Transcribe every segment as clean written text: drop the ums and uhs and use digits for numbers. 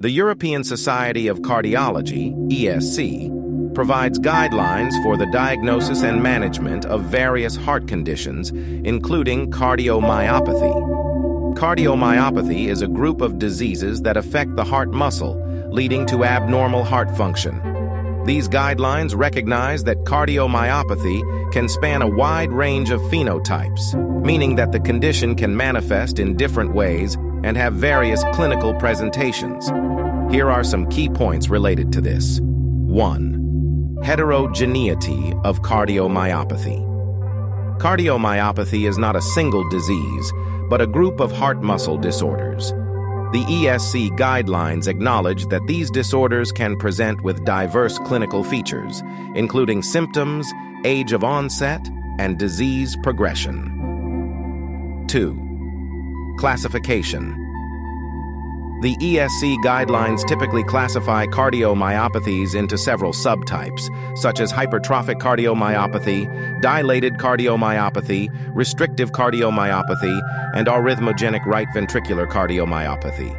The European Society of Cardiology, ESC, provides guidelines for the diagnosis and management of various heart conditions, including cardiomyopathy. Cardiomyopathy is a group of diseases that affect the heart muscle, leading to abnormal heart function. These guidelines recognize that cardiomyopathy can span a wide range of phenotypes, meaning that the condition can manifest in different ways and have various clinical presentations. Here are some key points related to this. 1. Heterogeneity of cardiomyopathy. Cardiomyopathy is not a single disease, but a group of heart muscle disorders. The ESC guidelines acknowledge that these disorders can present with diverse clinical features, including symptoms, age of onset, and disease progression. 2. Classification. The ESC guidelines typically classify cardiomyopathies into several subtypes, such as hypertrophic cardiomyopathy, dilated cardiomyopathy, restrictive cardiomyopathy, and arrhythmogenic right ventricular cardiomyopathy.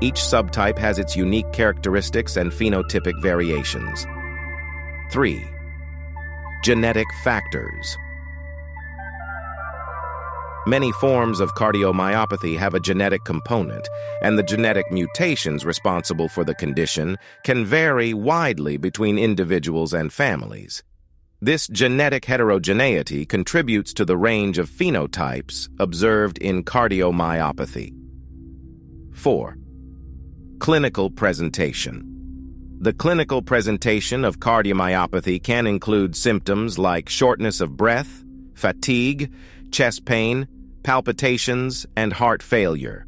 Each subtype has its unique characteristics and phenotypic variations. 3. Genetic factors. Many forms of cardiomyopathy have a genetic component, and the genetic mutations responsible for the condition can vary widely between individuals and families. This genetic heterogeneity contributes to the range of phenotypes observed in cardiomyopathy. 4. Clinical presentation. The clinical presentation of cardiomyopathy can include symptoms like shortness of breath, fatigue, chest pain, palpitations, and heart failure.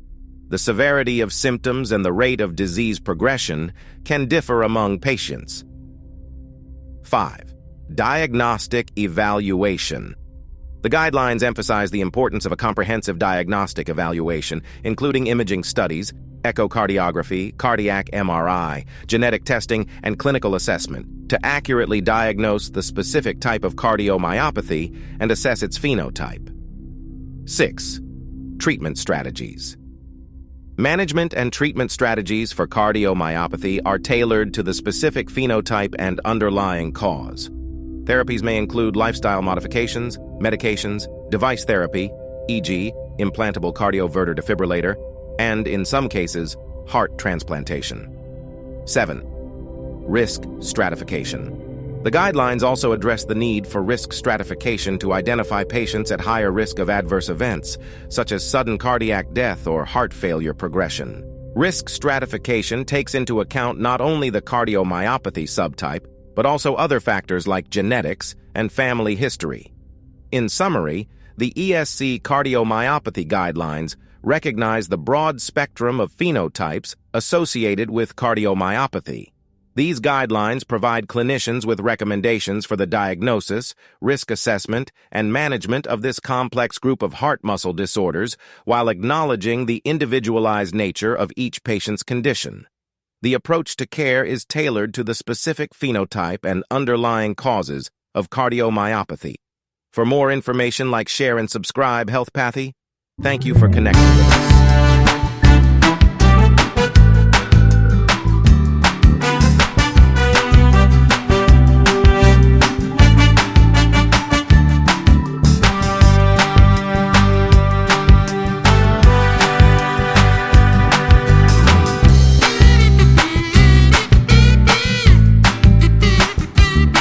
The severity of symptoms and the rate of disease progression can differ among patients. 5. Diagnostic evaluation. The guidelines emphasize the importance of a comprehensive diagnostic evaluation, including imaging studies, echocardiography, cardiac MRI, genetic testing, and clinical assessment, to accurately diagnose the specific type of cardiomyopathy and assess its phenotype. 6. Treatment strategies. Management and treatment strategies for cardiomyopathy are tailored to the specific phenotype and underlying cause. Therapies may include lifestyle modifications, medications, device therapy, e.g., implantable cardioverter defibrillator, and, in some cases, heart transplantation. 7. Risk stratification. The guidelines also address the need for risk stratification to identify patients at higher risk of adverse events, such as sudden cardiac death or heart failure progression. Risk stratification takes into account not only the cardiomyopathy subtype, but also other factors like genetics and family history. In summary, the ESC cardiomyopathy guidelines recognize the broad spectrum of phenotypes associated with cardiomyopathy. These guidelines provide clinicians with recommendations for the diagnosis, risk assessment, and management of this complex group of heart muscle disorders while acknowledging the individualized nature of each patient's condition. The approach to care is tailored to the specific phenotype and underlying causes of cardiomyopathy. For more information like share and subscribe, HealthPathy, thank you for connecting with us.